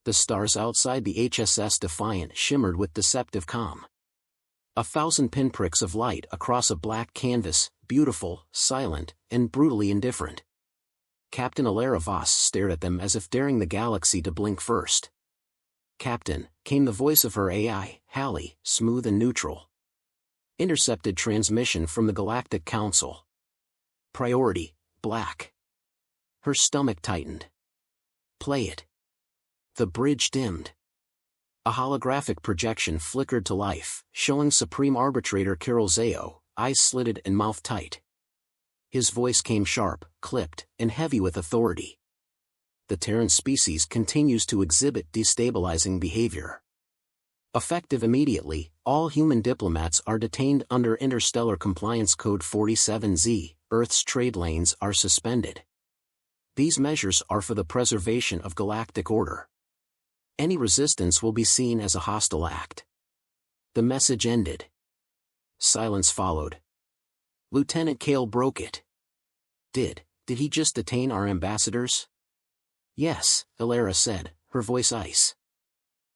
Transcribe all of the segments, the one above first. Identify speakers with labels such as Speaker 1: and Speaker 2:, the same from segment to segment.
Speaker 1: The stars outside the HSS Defiant shimmered with deceptive calm. 1,000 pinpricks of light across a black canvas, beautiful, silent, and brutally indifferent. Captain Alara Voss stared at them as if daring the galaxy to blink first. "Captain," came the voice of her AI, Hallie, smooth and neutral. "Intercepted transmission from the Galactic Council. Priority, black." Her stomach tightened. "Play it." The bridge dimmed. A holographic projection flickered to life, showing Supreme Arbitrator Kirill Zao, eyes slitted and mouth tight. His voice came sharp, clipped, and heavy with authority. "The Terran species continues to exhibit destabilizing behavior. Effective immediately, all human diplomats are detained under Interstellar Compliance Code 47Z, Earth's trade lanes are suspended. These measures are for the preservation of galactic order. Any resistance will be seen as a hostile act." The message ended. Silence followed. Lieutenant Kale broke it. Did he just detain our ambassadors?" "Yes," Alara said, her voice ice.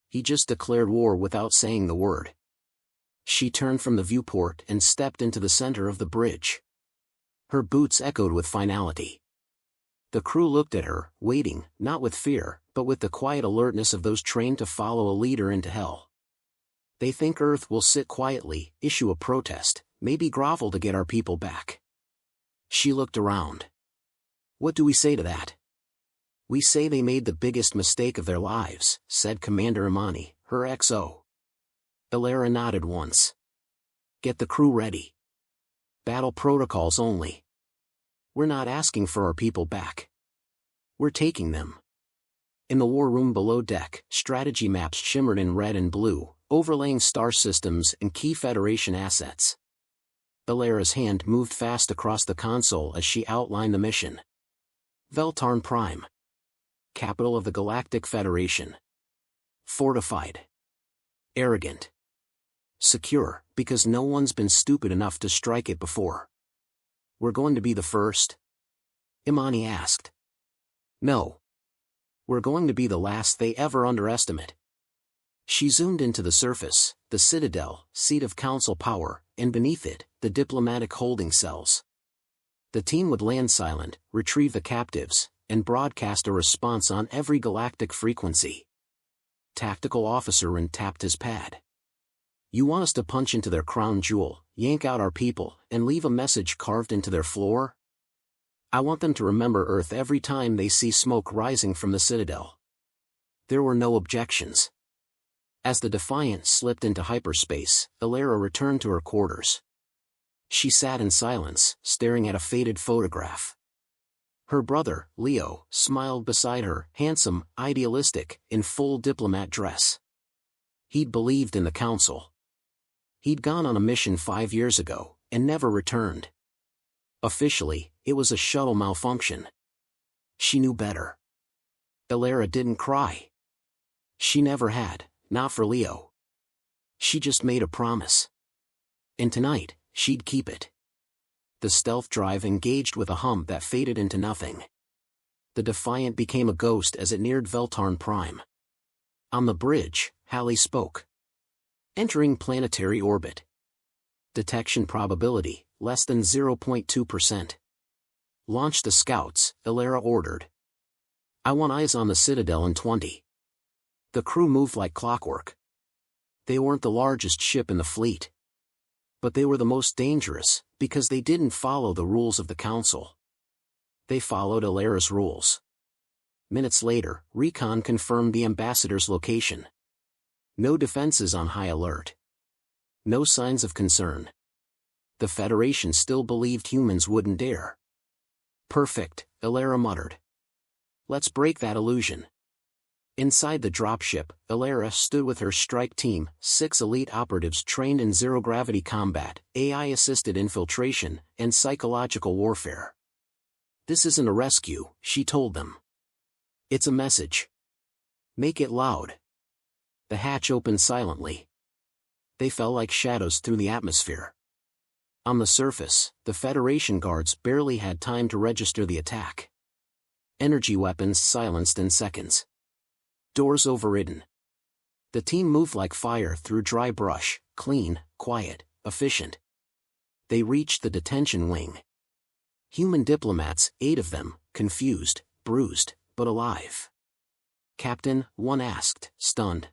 Speaker 1: "He just declared war without saying the word." She turned from the viewport and stepped into the center of the bridge. Her boots echoed with finality. The crew looked at her, waiting, not with fear, but with the quiet alertness of those trained to follow a leader into hell. They think Earth will sit quietly, issue a protest, maybe grovel to get our people back. She looked around. "What do we say to that?" "We say they made the biggest mistake of their lives," said Commander Imani, her XO. Alara nodded once. "Get the crew ready. Battle protocols only. We're not asking for our people back. We're taking them." In the war room below deck, strategy maps shimmered in red and blue, overlaying star systems and key Federation assets. Alara's hand moved fast across the console as she outlined the mission. Veltarn Prime. Capital of the Galactic Federation. Fortified. Arrogant. Secure, because no one's been stupid enough to strike it before. "We're going to be the first?" Imani asked. "No. We're going to be the last they ever underestimate." She zoomed into the surface, the Citadel, seat of Council power, and beneath it, the diplomatic holding cells. The team would land silent, retrieve the captives, and broadcast a response on every galactic frequency. Tactical Officer Rin tapped his pad. "You want us to punch into their crown jewel, yank out our people, and leave a message carved into their floor? I want them to remember Earth every time they see smoke rising from the Citadel." There were no objections. As the Defiant slipped into hyperspace, Alara returned to her quarters. She sat in silence, staring at a faded photograph. Her brother, Leo, smiled beside her, handsome, idealistic, in full diplomat dress. He'd believed in the Council. He'd gone on a mission 5 years ago, and never returned. Officially, it was a shuttle malfunction. She knew better. Alara didn't cry. She never had, not for Leo. She just made a promise. And tonight, she'd keep it. The stealth drive engaged with a hum that faded into nothing. The Defiant became a ghost as it neared Veltarn Prime. On the bridge, Hallie spoke. "Entering planetary orbit. Detection probability, less than 0.2%. Launch the scouts," Alara ordered. "I want eyes on the Citadel in 20. The crew moved like clockwork. They weren't the largest ship in the fleet. But they were the most dangerous, because they didn't follow the rules of the Council. They followed Alara's rules." Minutes later, recon confirmed the ambassador's location. No defenses on high alert. No signs of concern. The Federation still believed humans wouldn't dare. "Perfect," Alara muttered. "Let's break that illusion." Inside the dropship, Alara stood with her strike team, 6 elite operatives trained in zero-gravity combat, AI-assisted infiltration, and psychological warfare. "This isn't a rescue," she told them. "It's a message. Make it loud." The hatch opened silently. They fell like shadows through the atmosphere. On the surface, the Federation guards barely had time to register the attack. Energy weapons silenced in seconds. Doors overridden. The team moved like fire through dry brush, clean, quiet, efficient. They reached the detention wing. Human diplomats, 8 of them, confused, bruised, but alive. "Captain," one asked, stunned.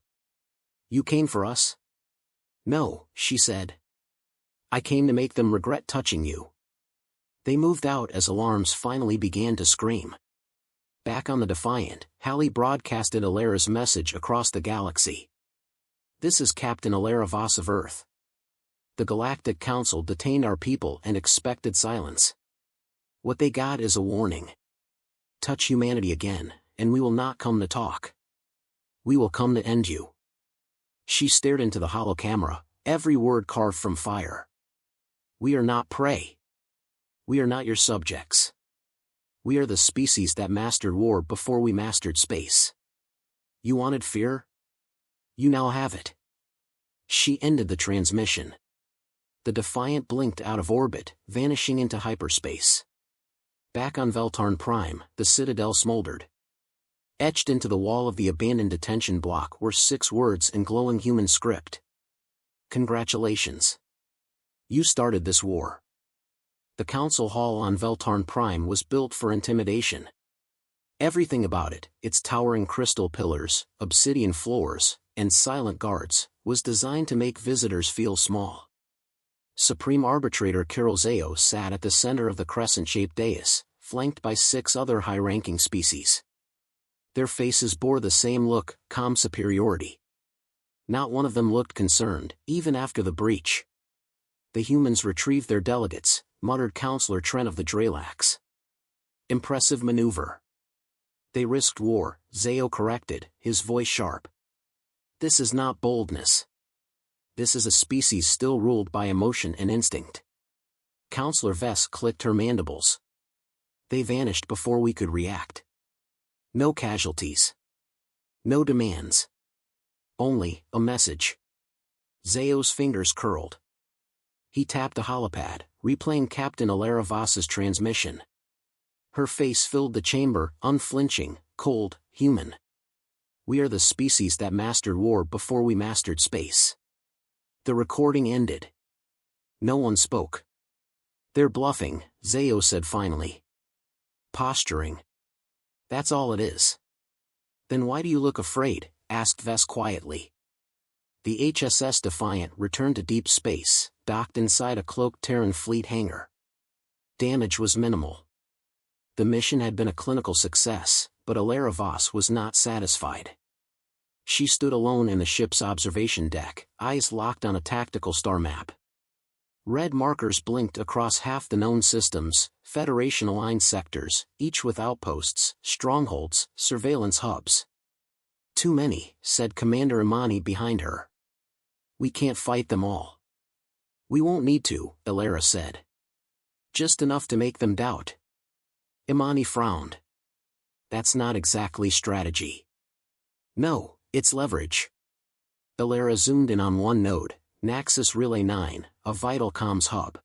Speaker 1: "You came for us?" "No," she said. "I came to make them regret touching you." They moved out as alarms finally began to scream. Back on the Defiant, Halley broadcasted Alera's message across the galaxy. "This is Captain Alera Voss of Earth. The Galactic Council detained our people and expected silence. What they got is a warning. Touch humanity again, and we will not come to talk. We will come to end you." She stared into the hollow camera, every word carved from fire. "We are not prey. We are not your subjects. We are the species that mastered war before we mastered space. You wanted fear? You now have it." She ended the transmission. The Defiant blinked out of orbit, vanishing into hyperspace. Back on Veltarn Prime, the Citadel smoldered. Etched into the wall of the abandoned detention block were 6 words in glowing human script. "Congratulations. You started this war." The council hall on Veltarn Prime was built for intimidation. Everything about it, its towering crystal pillars, obsidian floors, and silent guards, was designed to make visitors feel small. Supreme Arbitrator Kirill Zao sat at the center of the crescent-shaped dais, flanked by 6 other high-ranking species. Their faces bore the same look, calm superiority. Not one of them looked concerned, even after the breach. "The humans retrieved their delegates," muttered Counselor Trent of the Dralax. "Impressive maneuver." "They risked war," Zao corrected, his voice sharp. "This is not boldness. This is a species still ruled by emotion and instinct." Counselor Vess clicked her mandibles. "They vanished before we could react. No casualties. No demands. Only a message." Zao's fingers curled. He tapped a holopad, replaying Captain Alera Voss's transmission. Her face filled the chamber, unflinching, cold, human. "We are the species that mastered war before we mastered space." The recording ended. No one spoke. "They're bluffing," Zao said finally. "Posturing. That's all it is." "Then why do you look afraid?" asked Vess quietly. The HSS Defiant returned to deep space, docked inside a cloaked Terran fleet hangar. Damage was minimal. The mission had been a clinical success, but Alera Voss was not satisfied. She stood alone in the ship's observation deck, eyes locked on a tactical star map. Red markers blinked across half the known systems, Federation-aligned sectors, each with outposts, strongholds, surveillance hubs. "Too many," said Commander Imani behind her. "We can't fight them all." "We won't need to," Alera said. "Just enough to make them doubt." Imani frowned. "That's not exactly strategy." "No, it's leverage." Alera zoomed in on one node, Naxos Relay 9, a vital comms hub.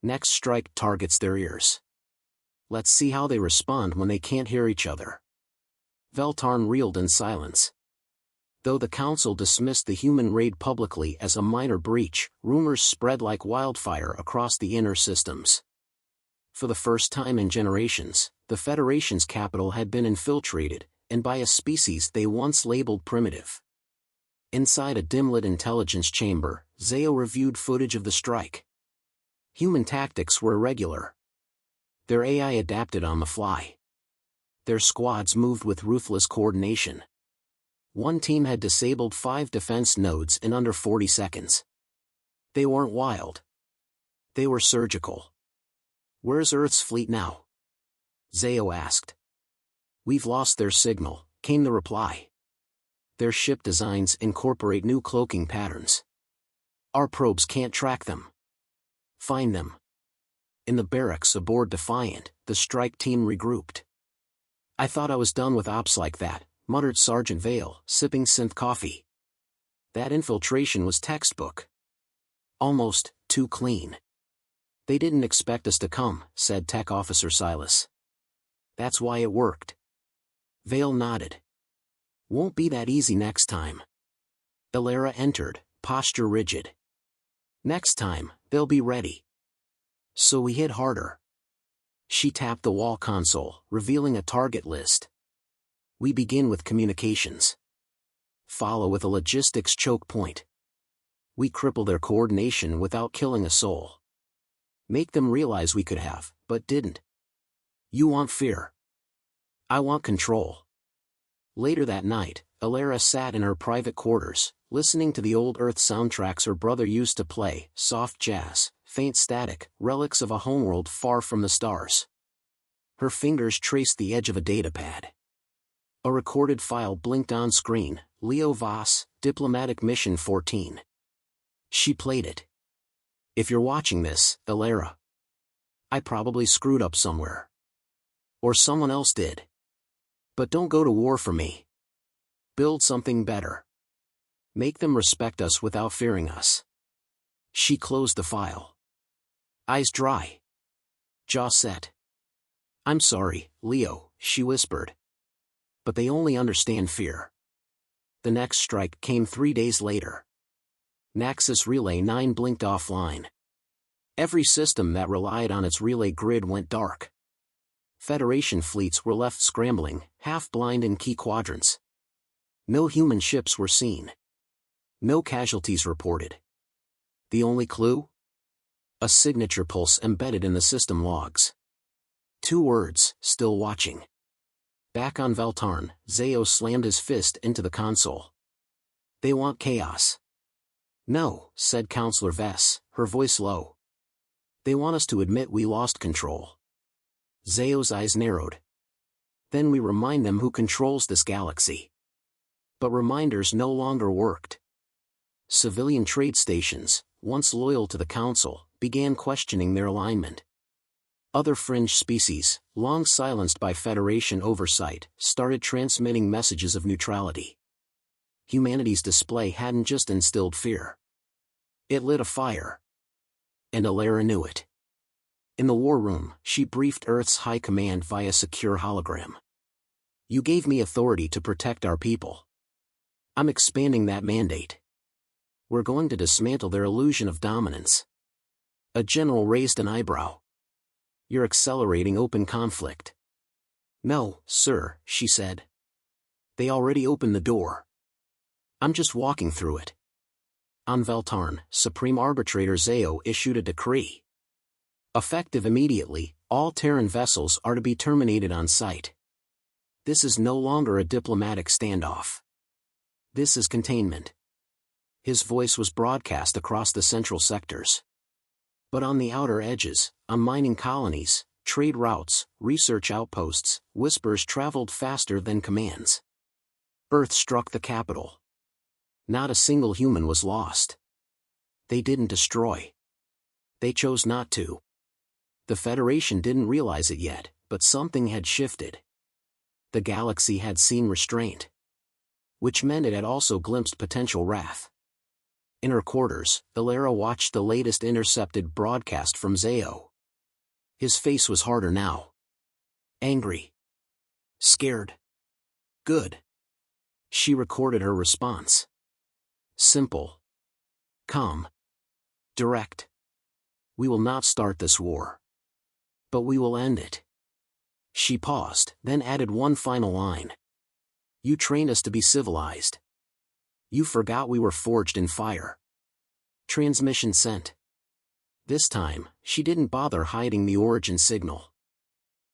Speaker 1: "Next strike targets their ears. Let's see how they respond when they can't hear each other." Veltarn reeled in silence. Though the council dismissed the human raid publicly as a minor breach, rumors spread like wildfire across the inner systems. For the first time in generations, the Federation's capital had been infiltrated, and by a species they once labeled primitive. Inside a dim-lit intelligence chamber, Zao reviewed footage of the strike. Human tactics were irregular. Their AI adapted on the fly. Their squads moved with ruthless coordination. One team had disabled 5 defense nodes in under 40 seconds. They weren't wild. They were surgical. "Where's Earth's fleet now?" Zao asked. "We've lost their signal," came the reply. "Their ship designs incorporate new cloaking patterns. Our probes can't track them." "Find them." In the barracks aboard Defiant, the strike team regrouped. "I thought I was done with ops like that," muttered Sergeant Vale, sipping synth coffee. "That infiltration was textbook. Almost too clean." "They didn't expect us to come," said Tech Officer Silas. "That's why it worked." Vale nodded. Won't be that easy next time. Elara entered, posture rigid. Next time, they'll be ready. So we hit harder. She tapped the wall console, revealing a target list. We begin with communications. Follow with a logistics choke point. We cripple their coordination without killing a soul. Make them realize we could have, but didn't. You want fear. I want control. Later that night, Elara sat in her private quarters, listening to the old Earth soundtracks her brother used to play, soft jazz, faint static, relics of a homeworld far from the stars. Her fingers traced the edge of a datapad. A recorded file blinked on screen, Leo Voss, Diplomatic Mission 14. She played it. If you're watching this, Elara, I probably screwed up somewhere. Or someone else did. But don't go to war for me. Build something better. Make them respect us without fearing us. She closed the file. Eyes dry. Jaw set. I'm sorry, Leo, she whispered. But they only understand fear. The next strike came 3 days later. Naxos Relay 9 blinked offline. Every system that relied on its relay grid went dark. Federation fleets were left scrambling, half-blind in key quadrants. No human ships were seen. No casualties reported. The only clue? A signature pulse embedded in the system logs. 2 words, still watching. Back on Veltarn, Zeo slammed his fist into the console. They want chaos. No, said Counselor Vess, her voice low. They want us to admit we lost control. Zeo's eyes narrowed. Then we remind them who controls this galaxy. But reminders no longer worked. Civilian trade stations, once loyal to the Council, began questioning their alignment. Other fringe species, long silenced by Federation oversight, started transmitting messages of neutrality. Humanity's display hadn't just instilled fear. It lit a fire. And Elara knew it. In the war room, she briefed Earth's high command via secure hologram. You gave me authority to protect our people. I'm expanding that mandate. We're going to dismantle their illusion of dominance. A general raised an eyebrow. You're accelerating open conflict. No, sir, she said. They already opened the door. I'm just walking through it. On Veltarn, Supreme Arbitrator Zeo issued a decree. Effective immediately, all Terran vessels are to be terminated on sight. This is no longer a diplomatic standoff. This is containment. His voice was broadcast across the central sectors. But on the outer edges, on mining colonies, trade routes, research outposts, whispers traveled faster than commands. Earth struck the capital. Not a single human was lost. They didn't destroy. They chose not to. The Federation didn't realize it yet, but something had shifted. The galaxy had seen restraint. Which meant it had also glimpsed potential wrath. In her quarters, Elara watched the latest intercepted broadcast from Zeo. His face was harder now. Angry. Scared. Good. She recorded her response. Simple. Calm. Direct. We will not start this war. But we will end it. She paused, then added one final line. You trained us to be civilized. You forgot we were forged in fire. Transmission sent. This time, she didn't bother hiding the origin signal.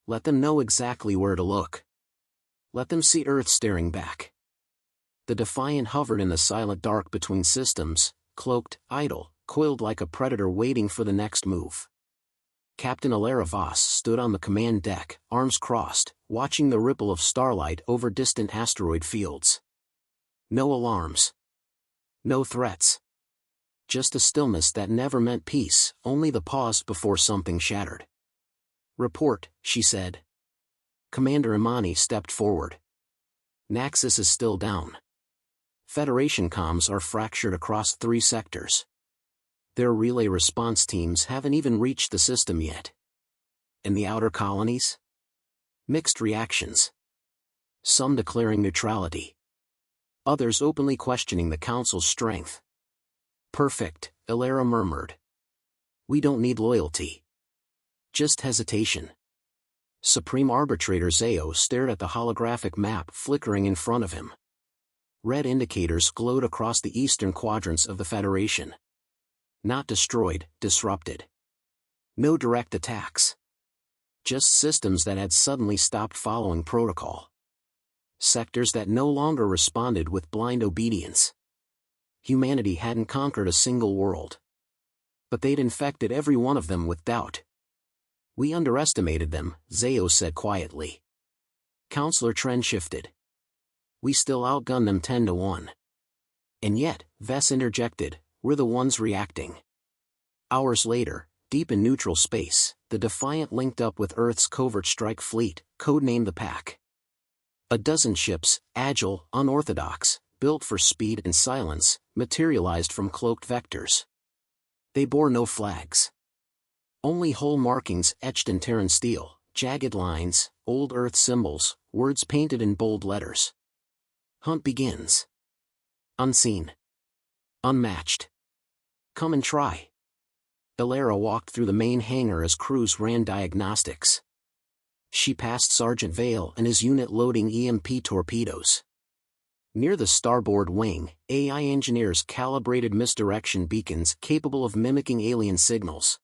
Speaker 1: Let them know exactly where to look. Let them see Earth staring back. The Defiant hovered in the silent dark between systems, cloaked, idle, coiled like a predator waiting for the next move. Captain Elara Voss stood on the command deck, arms crossed, watching the ripple of starlight over distant asteroid fields. No alarms. No threats. Just a stillness that never meant peace, only the pause before something shattered. Report, she said. Commander Imani stepped forward. Naxos is still down. Federation comms are fractured across 3 sectors. Their relay response teams haven't even reached the system yet. In the outer colonies? Mixed reactions. Some declaring neutrality. others openly questioning the Council's strength. Perfect, Ilera murmured. We don't need loyalty. Just hesitation. Supreme Arbitrator Zao stared at the holographic map flickering in front of him. Red indicators glowed across the eastern quadrants of the Federation. Not destroyed, disrupted. No direct attacks. Just systems that had suddenly stopped following protocol. Sectors that no longer responded with blind obedience. Humanity hadn't conquered a single world. But they'd infected every one of them with doubt. We underestimated them, Zao said quietly. Counselor Tren shifted. We still outgunned them 10-1. And yet, Vess interjected, we're the ones reacting. Hours later, deep in neutral space, the Defiant linked up with Earth's covert strike fleet, codenamed the Pack. A dozen ships, agile, unorthodox, built for speed and silence, materialized from cloaked vectors. They bore no flags. Only hull markings etched in Terran steel, jagged lines, old Earth symbols, words painted in bold letters. Hunt begins. Unseen. Unmatched. Come and try. Ilera walked through the main hangar as crews ran diagnostics. She passed Sergeant Vale and his unit loading EMP torpedoes. Near the starboard wing, AI engineers calibrated misdirection beacons capable of mimicking alien signals.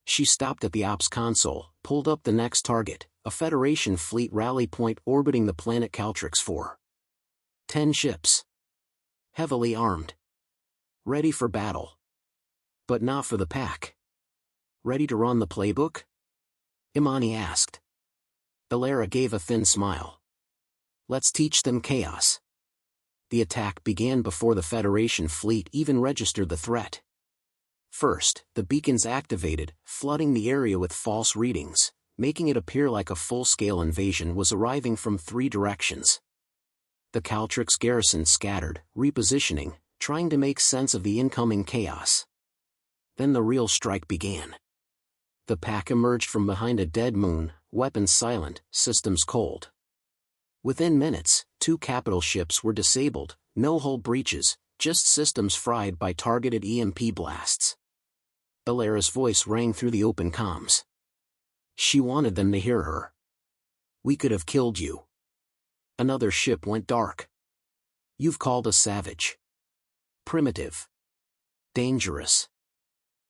Speaker 1: She stopped at the ops console, pulled up the next target, a Federation fleet rally point orbiting the planet Caltrix 4. 10 ships. Heavily armed. Ready for battle. But not for the Pack. Ready to run the playbook? Imani asked. Ilera gave a thin smile. Let's teach them chaos. The attack began before the Federation fleet even registered the threat. First, the beacons activated, flooding the area with false readings, making it appear like a full-scale invasion was arriving from 3 directions. The Caltrix garrison scattered, repositioning, trying to make sense of the incoming chaos. Then the real strike began. The Pack emerged from behind a dead moon, weapons silent, systems cold. Within minutes, 2 capital ships were disabled, no hull breaches, just systems fried by targeted EMP blasts. Ilera's voice rang through the open comms. She wanted them to hear her. We could have killed you. Another ship went dark. You've called us savage. Primitive. Dangerous.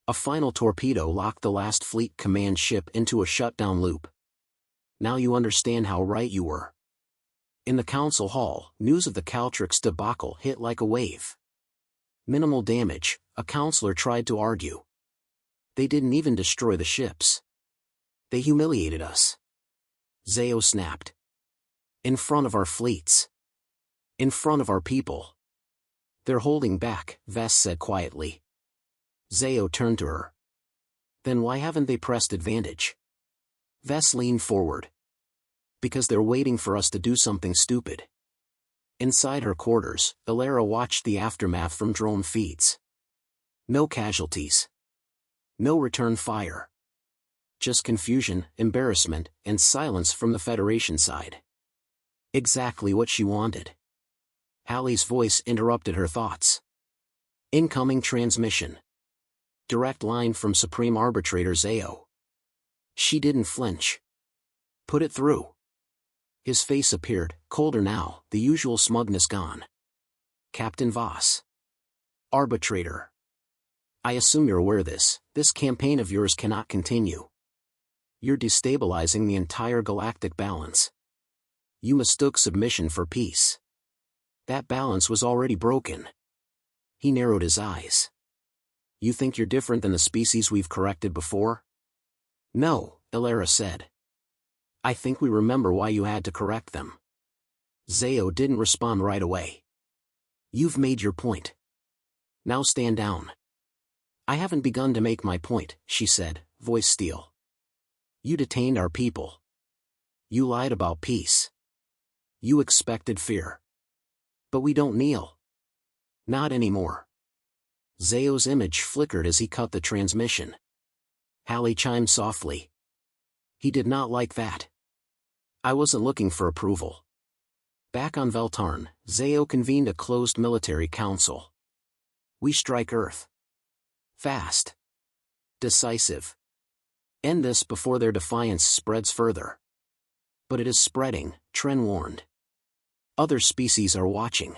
Speaker 1: A final torpedo locked the last fleet command ship into a shutdown loop. Now you understand how right you were. In the council hall, news of the Caltrix debacle hit like a wave. Minimal damage, a counselor tried to argue. They didn't even destroy the ships. They humiliated us. Zao snapped. In front of our fleets. In front of our people. They're holding back, Vess said quietly. Zao turned to her. Then why haven't they pressed advantage? Vess leaned forward. Because they're waiting for us to do something stupid. Inside her quarters, Ilera watched the aftermath from drone feeds. No casualties. No return fire. Just confusion, embarrassment, and silence from the Federation side. Exactly what she wanted. Hallie's voice interrupted her thoughts. Incoming transmission. Direct line from Supreme Arbitrator Zao. She didn't flinch. Put it through. His face appeared, colder now, the usual smugness gone. Captain Voss. Arbitrator. I assume you're aware this campaign of yours cannot continue. You're destabilizing the entire galactic balance. You mistook submission for peace. That balance was already broken. He narrowed his eyes. You think you're different than the species we've corrected before? No, Ilera said. I think we remember why you had to correct them. Zao didn't respond right away. You've made your point. Now stand down. I haven't begun to make my point, she said, voice steel. You detained our people. You lied about peace. You expected fear. But we don't kneel. Not anymore. Zao's image flickered as he cut the transmission. Hallie chimed softly. He did not like that. I wasn't looking for approval. Back on Veltarn, Zao convened a closed military council. We strike Earth. Fast. Decisive. End this before their defiance spreads further. But it is spreading, Tren warned. Other species are watching.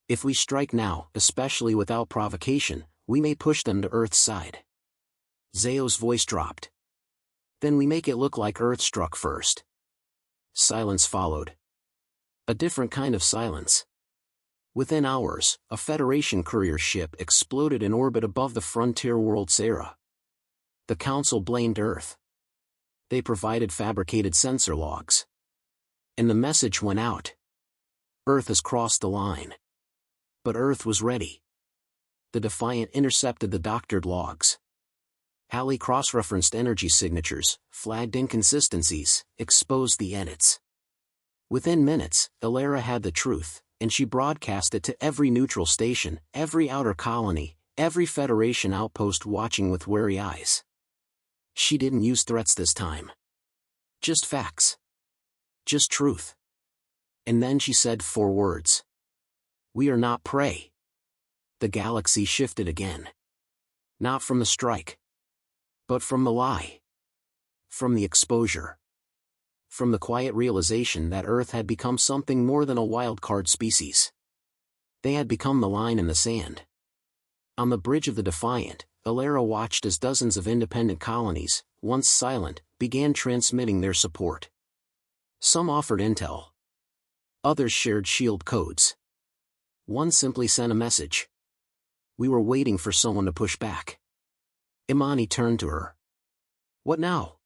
Speaker 1: If we strike now, especially without provocation, we may push them to Earth's side. Zao's voice dropped. Then we make it look like Earth struck first. Silence followed. A different kind of silence. Within hours, a Federation courier ship exploded in orbit above the frontier world Sarah. The Council blamed Earth. They provided fabricated sensor logs. And the message went out. Earth has crossed the line. But Earth was ready. The Defiant intercepted the doctored logs. Halley cross-referenced energy signatures, flagged inconsistencies, exposed the edits. Within minutes, Ilera had the truth, and she broadcast it to every neutral station, every outer colony, every Federation outpost watching with wary eyes. She didn't use threats this time. Just facts. Just truth. And then she said 4 words. We are not prey. The galaxy shifted again. Not from the strike. But from the lie. From the exposure. From the quiet realization that Earth had become something more than a wild-card species. They had become the line in the sand. On the bridge of the Defiant, Ilera watched as dozens of independent colonies, once silent, began transmitting their support. Some offered intel. Others shared shield codes. One simply sent a message. We were waiting for someone to push back. Imani turned to her. What now?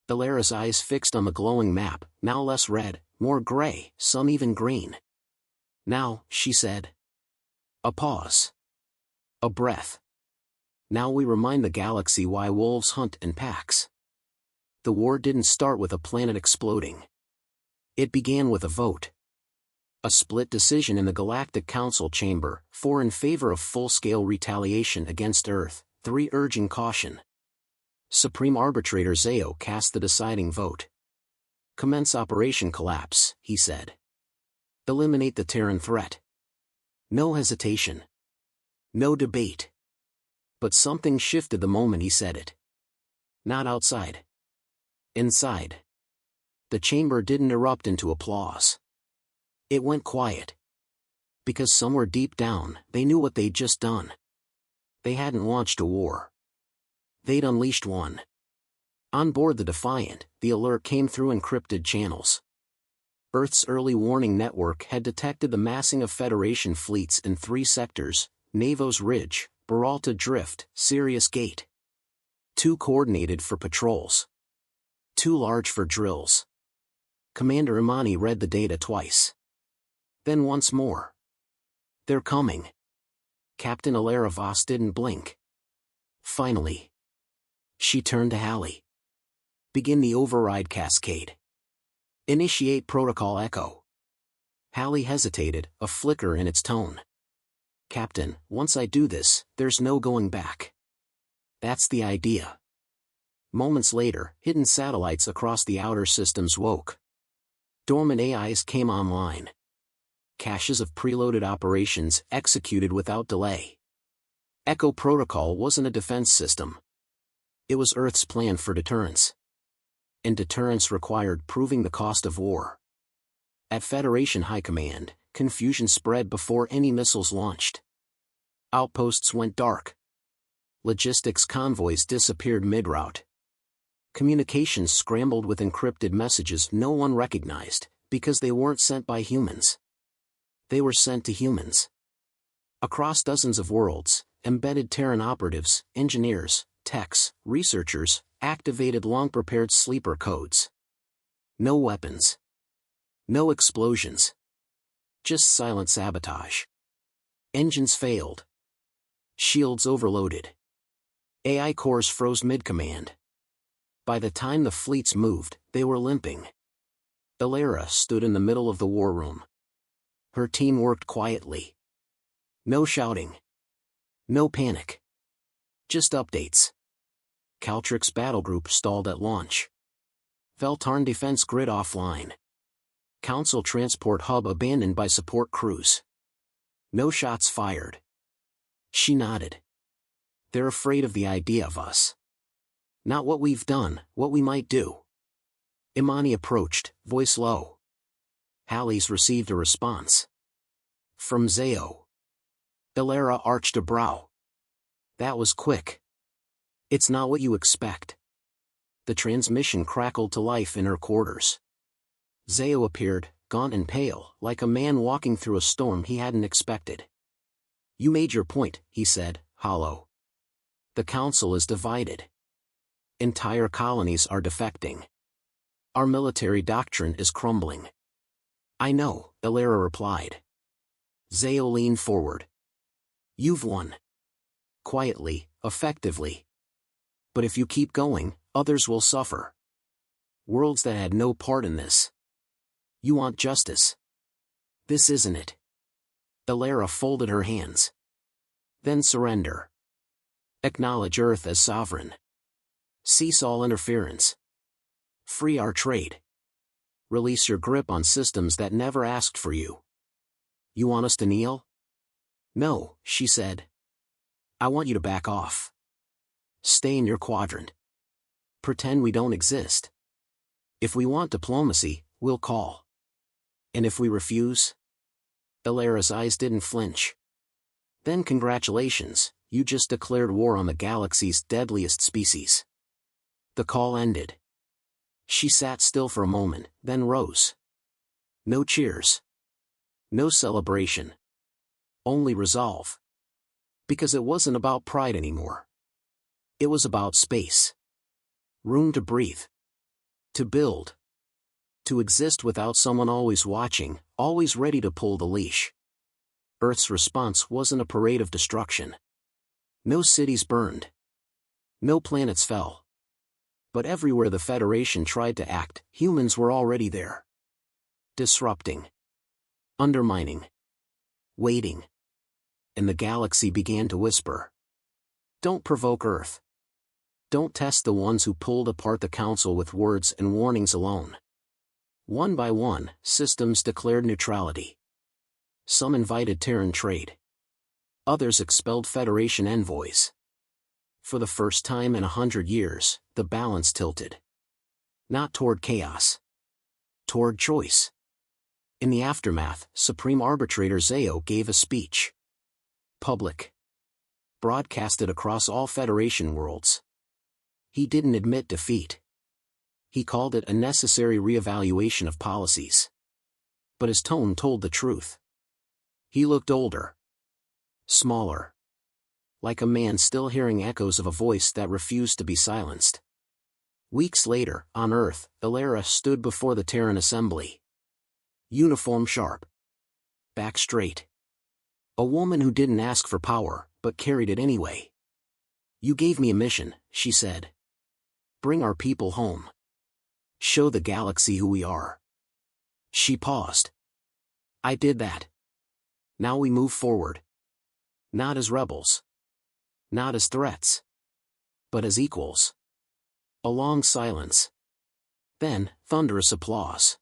Speaker 1: Ilera's eyes fixed on the glowing map, now less red, more gray, some even green. Now, she said. A pause. A breath. Now we remind the galaxy why wolves hunt in packs. The war didn't start with a planet exploding. It began with a vote. A split decision in the Galactic Council chamber, 4 in favor of full-scale retaliation against Earth, 3 urging caution. Supreme Arbitrator Zao cast the deciding vote. Commence Operation Collapse, he said. Eliminate the Terran threat. No hesitation. No debate. But something shifted the moment he said it. Not outside. Inside. The chamber didn't erupt into applause. It went quiet. Because somewhere deep down, they knew what they'd just done. They hadn't launched a war. They'd unleashed one. On board the Defiant, the alert came through encrypted channels. Earth's early warning network had detected the massing of Federation fleets in 3 sectors, Navos Ridge, Beralta Drift, Sirius Gate. Too coordinated for patrols. Too large for drills. Commander Imani read the data twice. Then once more. They're coming. Captain Ilera Voss didn't blink. Finally. She turned to Halley. Begin the override cascade. Initiate Protocol Echo. Halley hesitated, a flicker in its tone. Captain, once I do this, there's no going back. That's the idea. Moments later, hidden satellites across the outer systems woke. Dormant AIs came online. Caches of preloaded operations executed without delay. Echo Protocol wasn't a defense system. It was Earth's plan for deterrence. And deterrence required proving the cost of war. At Federation High Command, confusion spread before any missiles launched. Outposts went dark. Logistics convoys disappeared mid-route. Communications scrambled with encrypted messages no one recognized, because they weren't sent by humans. They were sent to humans. Across dozens of worlds, embedded Terran operatives, engineers, techs, researchers, activated long-prepared sleeper codes. No weapons. No explosions. Just silent sabotage. Engines failed. Shields overloaded. AI cores froze mid-command. By the time the fleets moved, they were limping. Ilera stood in the middle of the war room. Her team worked quietly. No shouting. No panic. Just updates. Caltrix battle group stalled at launch. Veltarn defense grid offline. Council transport hub abandoned by support crews. No shots fired. She nodded. They're afraid of the idea of us. Not what we've done, what we might do. Imani approached, voice low. Hallie's received a response. From Zao. Ilera arched a brow. That was quick. It's not what you expect. The transmission crackled to life in her quarters. Zao appeared, gaunt and pale, like a man walking through a storm he hadn't expected. You made your point, he said, hollow. The council is divided. Entire colonies are defecting. Our military doctrine is crumbling. I know, Ilera replied. Zao leaned forward. You've won. Quietly, effectively. But if you keep going, others will suffer. Worlds that had no part in this. You want justice. This isn't it. Ilera folded her hands. Then surrender. Acknowledge Earth as sovereign. Cease all interference. Free our trade. Release your grip on systems that never asked for you. You want us to kneel? No, she said. I want you to back off. Stay in your quadrant. Pretend we don't exist. If we want diplomacy, we'll call. And if we refuse? Ilera's eyes didn't flinch. Then congratulations, you just declared war on the galaxy's deadliest species. The call ended. She sat still for a moment, then rose. No cheers. No celebration. Only resolve. Because it wasn't about pride anymore. It was about space. Room to breathe. To build. To exist without someone always watching, always ready to pull the leash. Earth's response wasn't a parade of destruction. No cities burned. No planets fell. But everywhere the Federation tried to act, humans were already there. Disrupting. Undermining. Waiting. And the galaxy began to whisper. Don't provoke Earth. Don't test the ones who pulled apart the Council with words and warnings alone. One by one, systems declared neutrality. Some invited Terran trade. Others expelled Federation envoys. For the first time in 100 years, the balance tilted. Not toward chaos. Toward choice. In the aftermath, Supreme Arbitrator Zao gave a speech. Public. Broadcasted across all Federation worlds. He didn't admit defeat. He called it a necessary reevaluation of policies. But his tone told the truth. He looked older. Smaller. Like a man still hearing echoes of a voice that refused to be silenced. Weeks later, on Earth, Ilera stood before the Terran Assembly. Uniform sharp. Back straight. A woman who didn't ask for power, but carried it anyway. You gave me a mission, she said. Bring our people home. Show the galaxy who we are. She paused. I did that. Now we move forward. Not as rebels. Not as threats. But as equals. A long silence. Then, thunderous applause.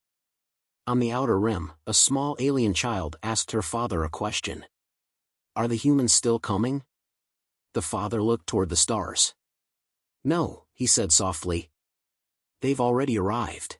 Speaker 1: On the outer rim, a small alien child asked her father a question. Are the humans still coming? The father looked toward the stars. No, he said softly. They've already arrived.